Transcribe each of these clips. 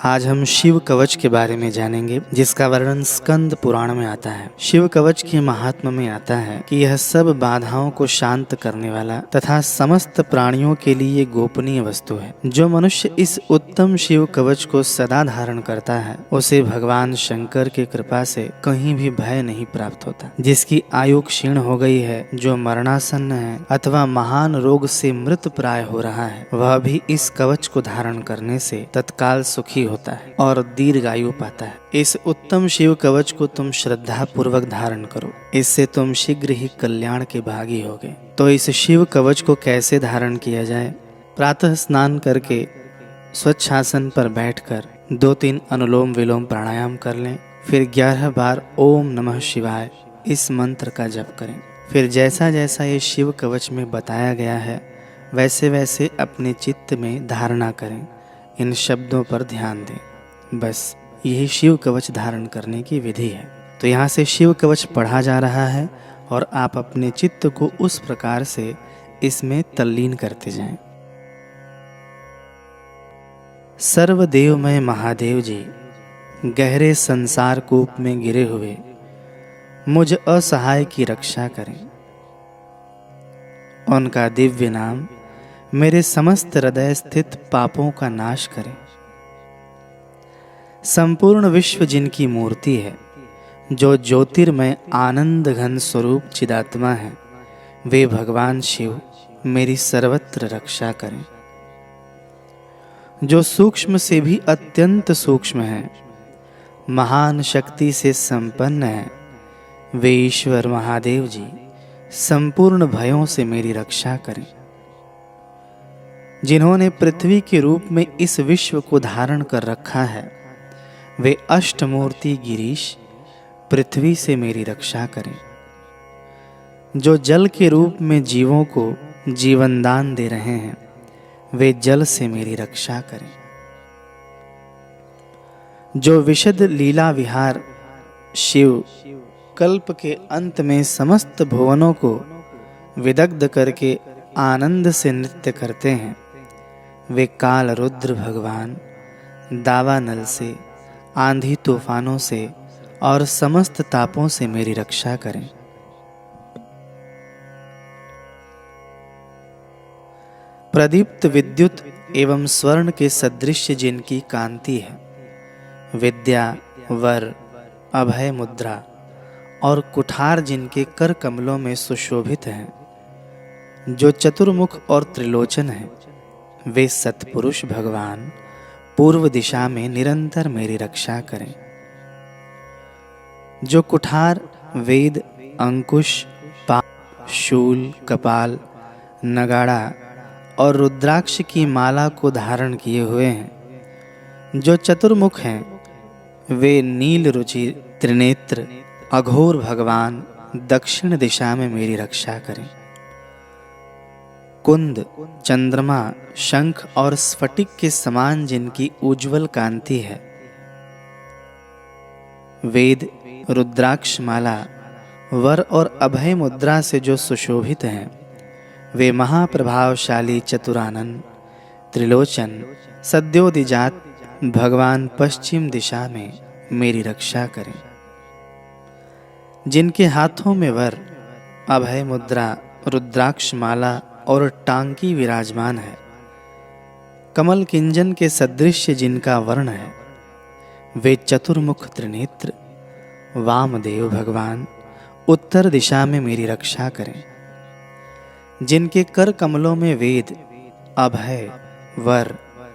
आज हम शिव कवच के बारे में जानेंगे, जिसका वर्णन स्कंद पुराण में आता है। शिव कवच के महात्म्य में आता है कि यह सब बाधाओं को शांत करने वाला तथा समस्त प्राणियों के लिए गोपनीय वस्तु है। जो मनुष्य इस उत्तम शिव कवच को सदा धारण करता है, उसे भगवान शंकर की कृपा से कहीं भी भय नहीं प्राप्त होता। जिसकी आयु क्षीण हो गई है, जो मरणासन्न है अथवा महान रोग से मृत प्राय हो रहा है, वह भी इस कवच को धारण करने से तत्काल सुखी होता है और दीर्घायु पाता है। इस उत्तम शिव कवच को तुम श्रद्धा पूर्वक धारण करो, इससे तुम शीघ्र ही कल्याण के भागी होगे। तो इस शिव कवच को कैसे धारण किया जाए? प्रातः स्नान करके स्वच्छ आसन पर बैठकर 2-3 अनुलोम विलोम प्राणायाम कर लें। फिर 11 बार ओम नमः शिवाय इस मंत्र का जप करें। फिर जैसा जैसा ये शिव कवच में बताया गया है, वैसे वैसे अपने चित्त में धारणा करें। इन शब्दों पर ध्यान दें। बस यही शिव कवच धारण करने की विधि है। तो यहाँ से शिव कवच पढ़ा जा रहा है और आप अपने चित्त को उस प्रकार से इसमें तल्लीन करते जाएं। सर्वदेवमय महादेव जी, गहरे संसार कूप में गिरे हुए मुझ असहाय की रक्षा करें। उनका दिव्य नाम मेरे समस्त हृदय स्थित पापों का नाश करें। संपूर्ण विश्व जिनकी मूर्ति है, जो ज्योतिर्मय आनंद घन स्वरूप चिदात्मा है, वे भगवान शिव मेरी सर्वत्र रक्षा करें। जो सूक्ष्म से भी अत्यंत सूक्ष्म है, महान शक्ति से संपन्न है, वे ईश्वर महादेव जी संपूर्ण भयों से मेरी रक्षा करें। जिन्होंने पृथ्वी के रूप में इस विश्व को धारण कर रखा है, वे अष्टमूर्ति गिरीश पृथ्वी से मेरी रक्षा करें। जो जल के रूप में जीवों को जीवन दान दे रहे हैं, वे जल से मेरी रक्षा करें। जो विशद लीला विहार शिव कल्प के अंत में समस्त भुवनों को विदग्ध करके आनंद से नृत्य करते हैं, वे काल रुद्र भगवान दावानल से, आंधी तूफानों से और समस्त तापों से मेरी रक्षा करें। प्रदीप्त विद्युत एवं स्वर्ण के सदृश जिनकी कांति है, विद्या वर अभय मुद्रा और कुठार जिनके कर कमलों में सुशोभित हैं, जो चतुर्मुख और त्रिलोचन हैं, वे सत्पुरुष भगवान पूर्व दिशा में निरंतर मेरी रक्षा करें। जो कुठार वेद अंकुश पाश शूल कपाल नगाड़ा और रुद्राक्ष की माला को धारण किए हुए हैं, जो चतुर्मुख हैं, वे नील रुचि त्रिनेत्र अघोर भगवान दक्षिण दिशा में मेरी रक्षा करें। कुंद चंद्रमा शंख और स्फटिक के समान जिनकी उज्जवल कांति है, वेद रुद्राक्ष माला वर और अभय मुद्रा से जो सुशोभित हैं, वे महाप्रभावशाली चतुरानन त्रिलोचन सद्योदिजात भगवान पश्चिम दिशा में मेरी रक्षा करें। जिनके हाथों में वर अभय मुद्रा रुद्राक्ष माला और टांकी विराजमान है, कमल किंजन के सदृश जिनका वर्ण है, वे चतुर्मुख त्रिनेत्र वामदेव भगवान उत्तर दिशा में मेरी रक्षा करें। जिनके कर कमलों में वेद अभय वर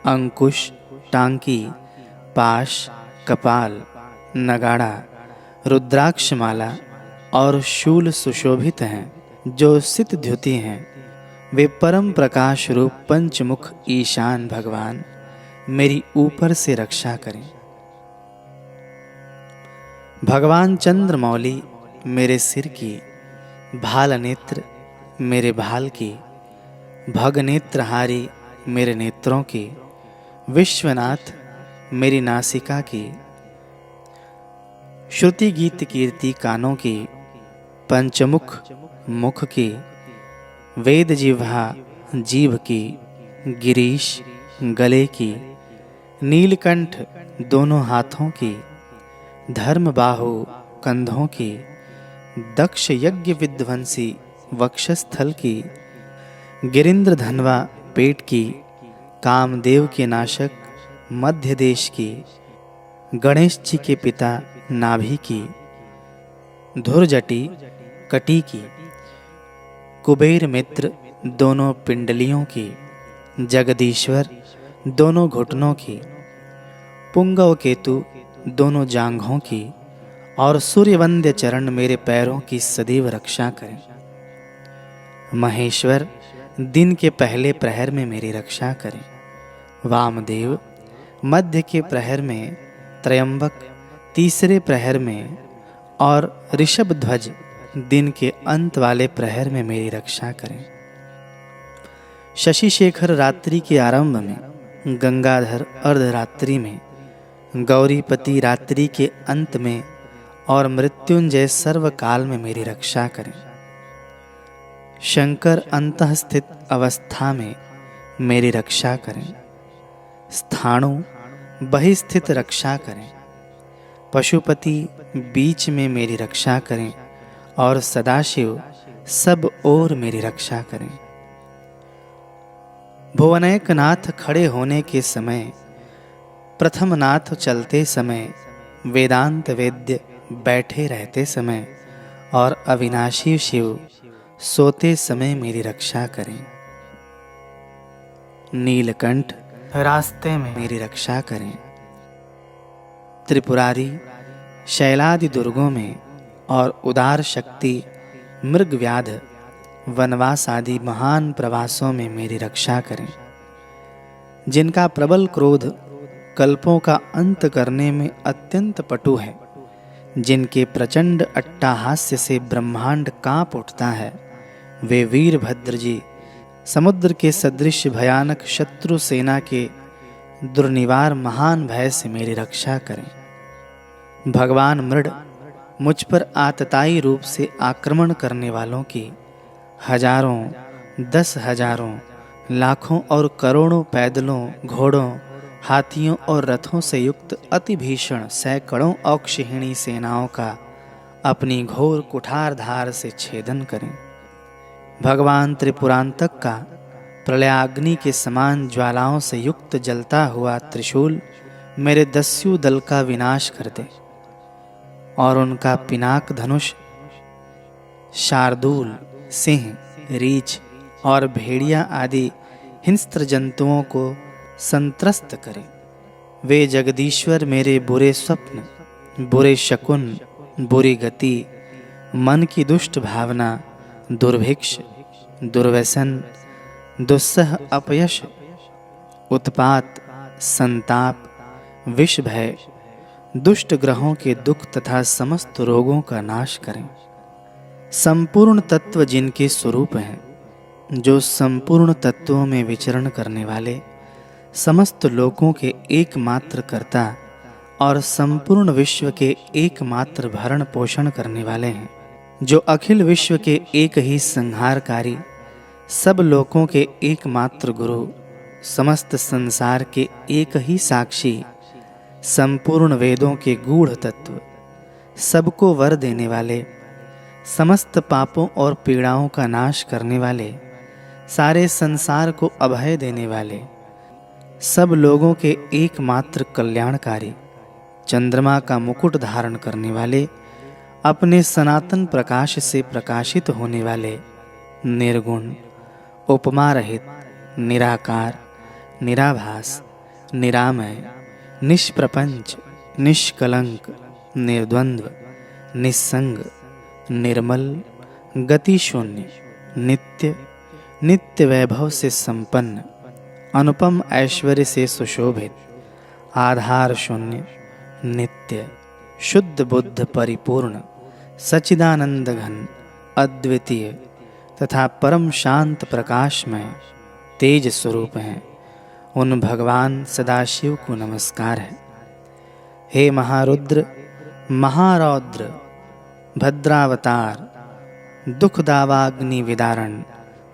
अंकुश टांकी पाश कपाल नगाड़ा रुद्राक्ष माला और शूल सुशोभित हैं, जो सित द्युति हैं, वे परम प्रकाश रूप पंचमुख ईशान भगवान मेरी ऊपर से रक्षा करें। भगवान चंद्रमौली मेरे सिर की, भाल नेत्र मेरे भाल की, भग नेत्रहारी मेरे नेत्रों की, विश्वनाथ मेरी नासिका की, श्रुति गीत कीर्ति कानों की, पंचमुख मुख की, वेद जिह्वा जीभ की, गिरीश गले की, नीलकंठ दोनों हाथों की, धर्म बाहु कंधों की, दक्ष यज्ञ विध्वंसी वक्षस्थल की, गिरिंद्र धनवा पेट की, कामदेव के नाशक मध्य देश की, गणेश जी के पिता नाभि की, धुरजटी कटी की, कुबेर मित्र दोनों पिंडलियों की, जगदीश्वर दोनों घुटनों की, पुंगव केतु दोनों जांघों की, और सूर्यवंद्य चरण मेरे पैरों की सदैव रक्षा करें। महेश्वर दिन के पहले प्रहर में मेरी रक्षा करें। वामदेव मध्य के प्रहर में, त्रयंबक तीसरे प्रहर में, और ऋषभ ध्वज दिन के अंत वाले प्रहर में मेरी रक्षा करें। शशि शेखर रात्रि के आरंभ में, गंगाधर अर्धरात्रि में, गौरीपति रात्रि के अंत में, और मृत्युंजय सर्वकाल में मेरी रक्षा करें। शंकर अंतःस्थित अवस्था में मेरी रक्षा करें। स्थाणु बहिस्थित रक्षा करें। पशुपति बीच में मेरी रक्षा करें, और सदाशिव सब ओर मेरी रक्षा करें। भुवनैक नाथ खड़े होने के समय, प्रथम नाथ चलते समय, वेदांत वेद्य बैठे रहते समय, और अविनाशी शिव सोते समय मेरी रक्षा करें। नीलकंठ रास्ते में मेरी रक्षा करें। त्रिपुरारी शैलादि दुर्गों में, और उदार शक्ति मृगव्याध वनवास आदि महान प्रवासों में मेरी रक्षा करें। जिनका प्रबल क्रोध कल्पों का अंत करने में अत्यंत पटु है, जिनके प्रचंड अट्टहास्य से ब्रह्मांड कांप उठता है, वे वीरभद्र जी समुद्र के सदृश भयानक शत्रु सेना के दुर्निवार महान भय से मेरी रक्षा करें। भगवान मृड मुझ पर आतताई रूप से आक्रमण करने वालों की हजारों, 10,000, लाखों और करोड़ों पैदलों, घोड़ों, हाथियों और रथों से युक्त अति भीषण सैकड़ों औक्षहिणी सेनाओं का अपनी घोर कुठार धार से छेदन करें। भगवान त्रिपुरांतक का प्रलयाग्नि के समान ज्वालाओं से युक्त जलता हुआ त्रिशूल मेरे दस्यु दल का विनाश कर दे, और उनका पिनाक धनुष शार्दूल, सिंह, रीछ और भेड़िया आदि हिंस्त्र जंतुओं को संत्रस्त करे। वे जगदीश्वर मेरे बुरे स्वप्न, बुरे शकुन, बुरी गति, मन की दुष्ट भावना, दुर्भिक्ष, दुर्व्यसन, दुस्सह अपयश, उत्पात, संताप, विष भय, दुष्ट ग्रहों के दुख तथा समस्त रोगों का नाश करें। संपूर्ण तत्व जिनके स्वरूप हैं, जो संपूर्ण तत्वों में विचरण करने वाले, समस्त लोकों के एकमात्र कर्ता और संपूर्ण विश्व के एकमात्र भरण पोषण करने वाले हैं, जो अखिल विश्व के एक ही संहारकारी, सब लोकों के एकमात्र गुरु, समस्त संसार के एक ही साक्षी, संपूर्ण वेदों के गूढ़ तत्व, सबको वर देने वाले, समस्त पापों और पीड़ाओं का नाश करने वाले, सारे संसार को अभय देने वाले, सब लोगों के एकमात्र कल्याणकारी, चंद्रमा का मुकुट धारण करने वाले, अपने सनातन प्रकाश से प्रकाशित होने वाले, निर्गुण, उपमा रहित, निराकार, निराभास, निरामय, निष्प्रपंच, निष्कलंक, निर्द्वंद्व, निस्संग, निर्मल, गति शून्य, नित्य, नित्य वैभव से संपन्न, अनुपम ऐश्वर्य से सुशोभित, आधार शून्य, नित्य, शुद्ध बुद्ध परिपूर्ण, सच्चिदानंद घन, अद्वितीय तथा परम शांत प्रकाशमय तेज स्वरूप हैं, उन भगवान सदाशिव को नमस्कार है। हे महारुद्र, महारौद्र, भद्रावतार, दुखदावाग्नि विदारण,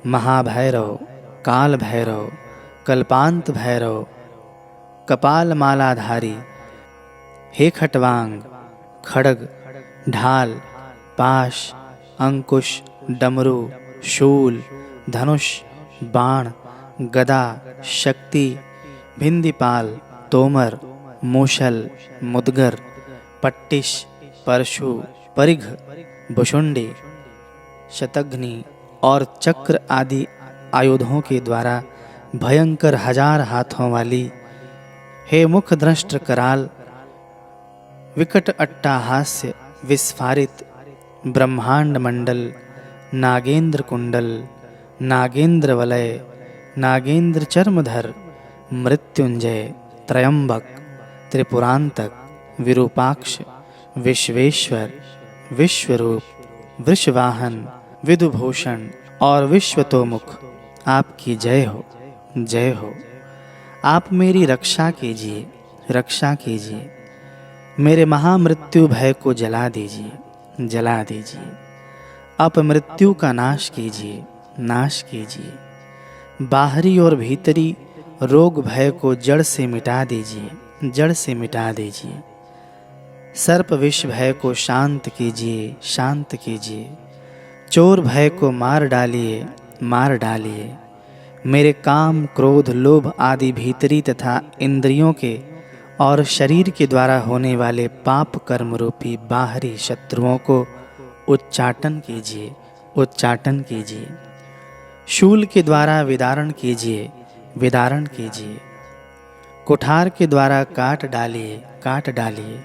महाभैरव, काल भैरव, कल्पांत भैरव, कपाल मालाधारी, हे खटवांग, खड्ग, ढाल, पाश, अंकुश, डमरू, शूल, धनुष, बाण, गदा, शक्ति, भिंदीपाल, तोमर, मूषल, मुदगर, पट्टिश, परशु, परिघ, भुषुंडी, शतघ्नि और चक्र आदि आयुधों के द्वारा भयंकर 1000 हाथों वाली, हे मुख दृष्ट कराल, विकट अट्टाहास्य विस्फारित, ब्रह्मांड मंडल, नागेंद्र कुंडल, नागेंद्र वलय, नागेंद्र चर्मधर, मृत्युंजय, त्रयंबक, त्रिपुरांतक, विरूपाक्ष, विश्वेश्वर, विश्वरूप, वृषवाहन, विदुभूषण और विश्वतोमुख, आपकी जय हो, जय हो। आप मेरी रक्षा कीजिए, रक्षा कीजिए। मेरे महामृत्यु भय को जला दीजिए, जला दीजिए। अपमृत्यु का नाश कीजिए, नाश कीजिए। बाहरी और भीतरी रोग भय को जड़ से मिटा दीजिए, जड़ से मिटा दीजिए। सर्प विष भय को शांत कीजिए, शांत कीजिए। चोर भय को मार डालिए, मार डालिए। मेरे काम, क्रोध, लोभ आदि भीतरी तथा इंद्रियों के और शरीर के द्वारा होने वाले पाप कर्म रूपी बाहरी शत्रुओं को उच्चाटन कीजिए, उच्चाटन कीजिए। शूल के द्वारा विदारण कीजिए, विदारण कीजिए। कुठार के द्वारा काट डालिए, काट डालिए।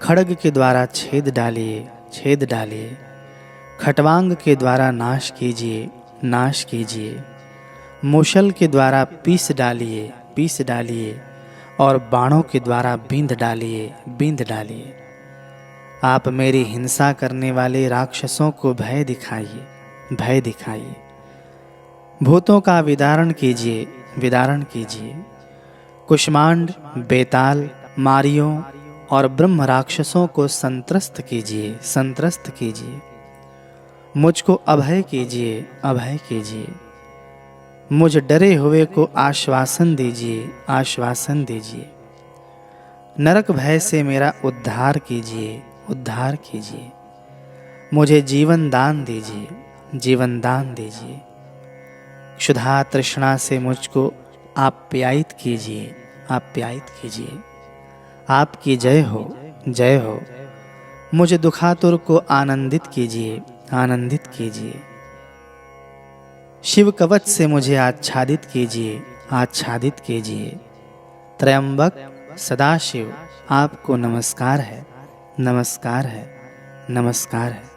खड्ग के द्वारा छेद डालिए, छेद डालिए। खटवांग के द्वारा नाश कीजिए, नाश कीजिए। मूषल के द्वारा पीस डालिए, पीस डालिए। और बाणों के द्वारा बींध डालिए, बींध डालिए। आप मेरी हिंसा करने वाले राक्षसों को भय दिखाइए, भय दिखाइए। भूतों का विदारण कीजिए, विदारण कीजिए। कुष्मांड, बेताल, मारियों और ब्रह्म राक्षसों को संत्रस्त कीजिए, संत्रस्त कीजिए। मुझको अभय कीजिए, अभय कीजिए। मुझ डरे हुए को आश्वासन दीजिए, आश्वासन दीजिए। नरक भय से मेरा उद्धार कीजिए, उद्धार कीजिए। मुझे जीवन दान दीजिए, जीवन दान दीजिए। क्षुधा तृष्णा से मुझको आप्यायित कीजिए, आप्यायित कीजिए। आपकी जय हो, जय हो। मुझे दुखातुर को आनंदित कीजिए, आनंदित कीजिए। शिव कवच से मुझे आच्छादित कीजिए, आच्छादित कीजिए। त्रयंबक सदाशिव, आपको नमस्कार है, नमस्कार है, नमस्कार है।